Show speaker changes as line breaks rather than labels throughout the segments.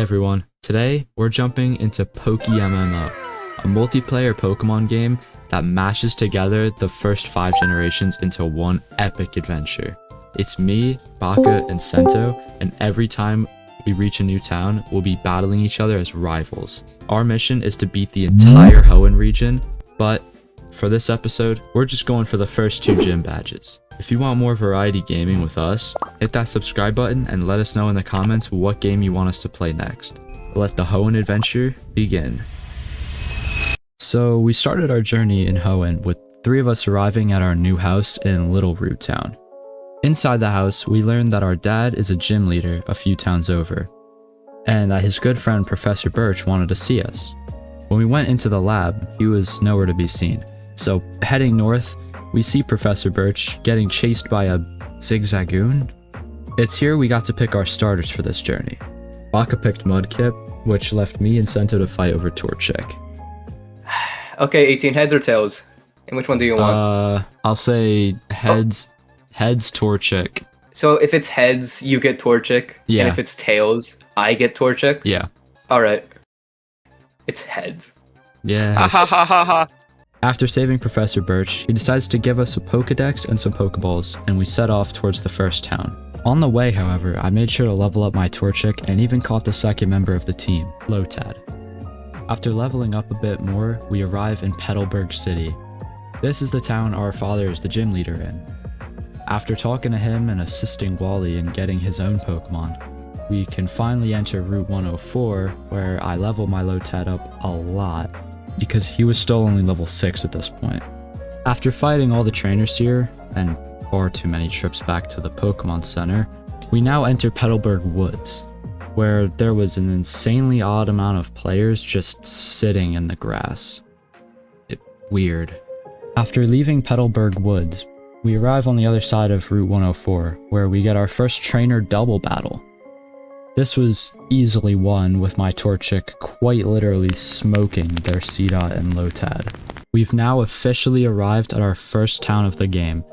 everyone, today we're jumping into PokeMMO, a multiplayer Pokemon game that mashes together the first 5 generations into one epic adventure. It's me, Baka, and Cento, and every time we reach a new town, we'll be battling each other as rivals. Our mission is to beat the entire Hoenn region, but for this episode, we're just going for the first 2 gym badges. If you want more variety gaming with us, hit that subscribe button and let us know in the comments what game you want us to play next. Let the Hoenn adventure begin. So we started our journey in Hoenn with 3 of us arriving at our new house in Littleroot Town. Inside the house, we learned that our dad is a gym leader a few towns over, and that his good friend Professor Birch wanted to see us. When we went into the lab, he was nowhere to be seen. So heading north, we see Professor Birch getting chased by a Zigzagoon. It's here we got to pick our starters for this journey. Baka picked Mudkip, which left me and Cento to fight over Torchic.
Okay, 18 heads or tails? And which one do you want?
I'll say heads. Heads Torchic.
So if it's heads, you get Torchic.
Yeah.
And if it's tails, I get Torchic.
Yeah.
Alright. It's heads.
Yeah. After saving Professor Birch, he decides to give us a Pokédex and some Pokéballs, and we set off towards the first town. On the way, however, I made sure to level up my Torchic and even caught the second member of the team, Lotad. After leveling up a bit more, we arrive in Petalburg City. This is the town our father is the gym leader in. After talking to him and assisting Wally in getting his own Pokemon, we can finally enter Route 104, where I level my Lotad up a lot, because he was still only level 6 at this point. After fighting all the trainers here, and far too many trips back to the Pokemon Center, we now enter Petalburg Woods, where there was an insanely odd amount of players just sitting in the grass. Weird. After leaving Petalburg Woods, we arrive on the other side of Route 104, where we get our first trainer double battle. This was easily won with my Torchic quite literally smoking their Seedot and Lotad. We've now officially arrived at our first town of the game,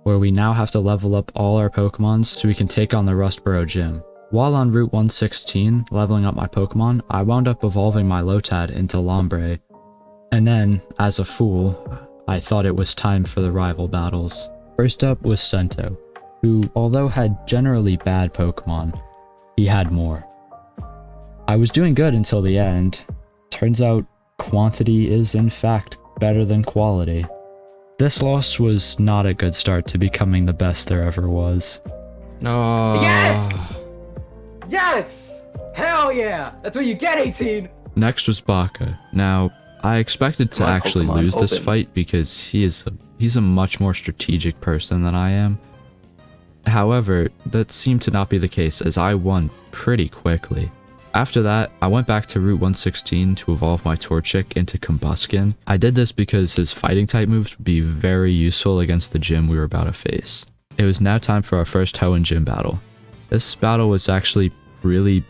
where we now have to level up all our Pokemons so we can take on the Rustboro Gym. While on Route 116, leveling up my Pokemon, I wound up evolving my Lotad into Lombre. And then, as a fool, I thought it was time for the rival battles. First up was Cento, who, although had generally bad Pokemon, he had more. I was doing good until the end. Turns out, quantity is in fact better than quality. This loss was not a good start to becoming the best there ever was. No.
Yes! Yes! Hell yeah! That's what you get, 18!
Next was Baka. Now, I expected to actually lose this fight because he's a much more strategic person than I am. However, that seemed to not be the case, as I won pretty quickly. After that, I went back to Route 116 to evolve my Torchic into Combusken. I did this because his fighting type moves would be very useful against the gym we were about to face. It was now time for our first Hoenn gym battle. This battle was actually really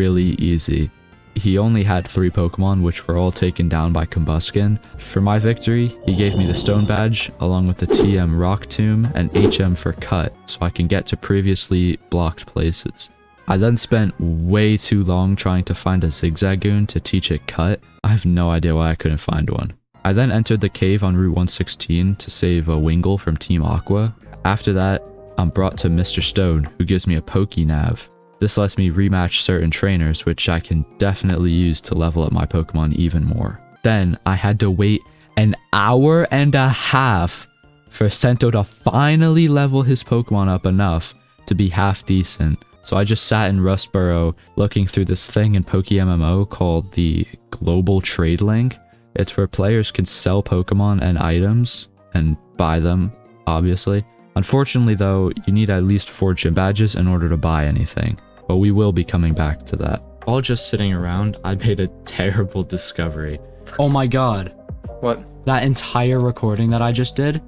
easy. He only had 3 Pokemon, which were all taken down by Combusken. For my victory, he gave me the Stone Badge, along with the TM Rock Tomb and HM for Cut, so I can get to previously blocked places. I then spent way too long trying to find a Zigzagoon to teach it Cut. I have no idea why I couldn't find one. I then entered the cave on Route 116 to save a Wingull from Team Aqua. After that, I'm brought to Mr. Stone, who gives me a Pokenav. This lets me rematch certain trainers, which I can definitely use to level up my Pokemon even more. Then, I had to wait an hour and a half for Cento to finally level his Pokemon up enough to be half decent. So I just sat in Rustboro looking through this thing in PokeMMO called the Global Trade Link. It's where players can sell Pokemon and items and buy them, obviously. Unfortunately though, you need at least 4 gym badges in order to buy anything. But we will be coming back to that. While just sitting around, I made a terrible discovery. Oh my god.
What?
That entire recording that I just did?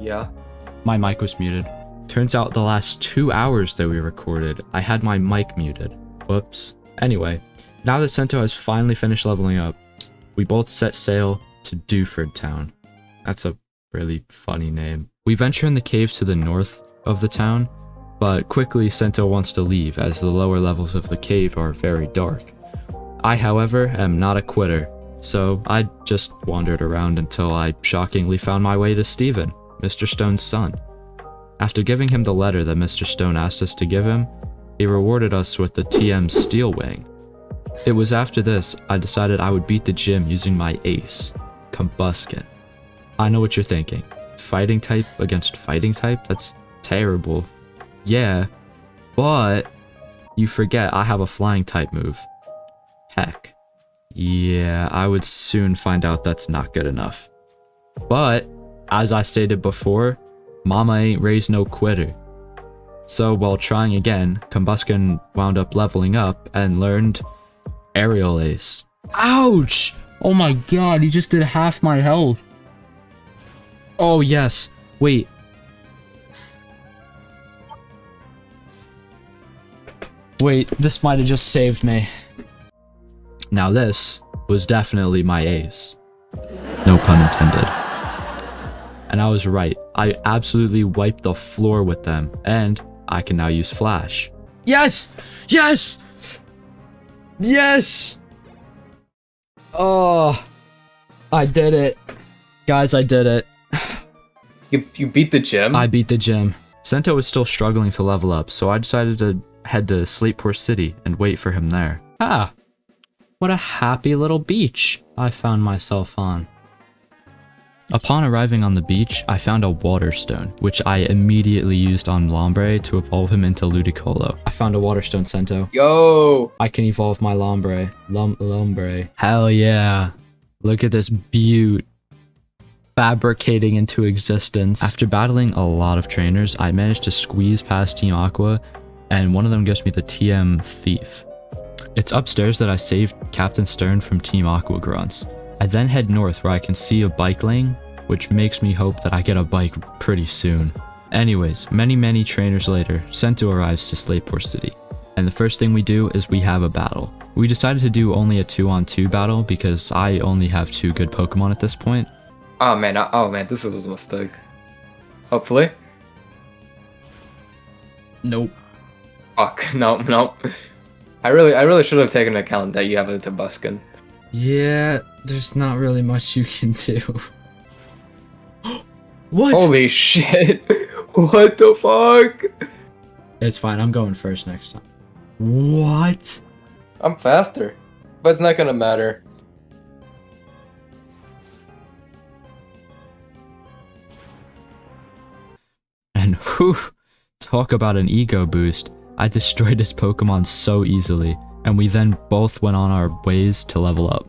Yeah?
My mic was muted. Turns out the last 2 hours that we recorded, I had my mic muted. Whoops. Anyway, now that Cento has finally finished leveling up, we both set sail to Dewford Town. That's a really funny name. We venture in the cave to the north of the town, but quickly Cento wants to leave as the lower levels of the cave are very dark. I, however, am not a quitter, so I just wandered around until I shockingly found my way to Steven, Mr. Stone's son. After giving him the letter that Mr. Stone asked us to give him, he rewarded us with the TM Steel Wing. It was after this I decided I would beat the gym using my ace, Combusken. I know what you're thinking. Fighting type against fighting type? That's terrible. Yeah, but you forget I have a flying type move. Heck. Yeah, I would soon find out that's not good enough. But, as I stated before, Mama ain't raised no quitter. So while trying again, Combusken wound up leveling up and learned Aerial Ace. Ouch! Oh my god, he just did half my health. Oh yes, wait. Wait, this might have just saved me. Now this was definitely my ace. No pun intended. And I was right. I absolutely wiped the floor with them, and I can now use Flash. Yes! Yes! Yes! Oh, I did it. Guys, I did it.
You beat the gym?
I beat the gym. Cento was still struggling to level up, so I decided to head to Slateport City and wait for him there. Ah, what a happy little beach I found myself on. Upon arriving on the beach, I found a water stone, which I immediately used on Lombre to evolve him into Ludicolo. I found a water stone, Cento.
Yo!
I can evolve my Lombre. Lombre. Hell yeah. Look at this beaut. Fabricating into existence. After battling a lot of trainers, I managed to squeeze past Team Aqua, and one of them gives me the TM Thief. It's upstairs that I saved Captain Stern from Team Aqua grunts. I then head north where I can see a bike lane, which makes me hope that I get a bike pretty soon. Anyways, many trainers later, Cento arrives to Slateport City, and the first thing we do is we have a battle. We decided to do only a 2-on-2 battle because I only have 2 good Pokemon at this point.
Oh man, this was a mistake. Hopefully.
Nope.
Fuck, no. I really should have taken into account that you have a Combusken.
Yeah, there's not really much you can do. What?
Holy shit! What the fuck?
It's fine, I'm going first next time. What?
I'm faster, but it's not gonna matter.
And whew, talk about an ego boost. I destroyed his Pokemon so easily, and we then both went on our ways to level up.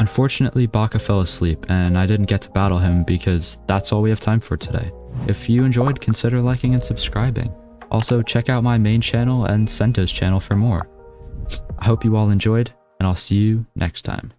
Unfortunately, Baka fell asleep, and I didn't get to battle him because that's all we have time for today. If you enjoyed, consider liking and subscribing. Also, check out my main channel and Cento's channel for more. I hope you all enjoyed, and I'll see you next time.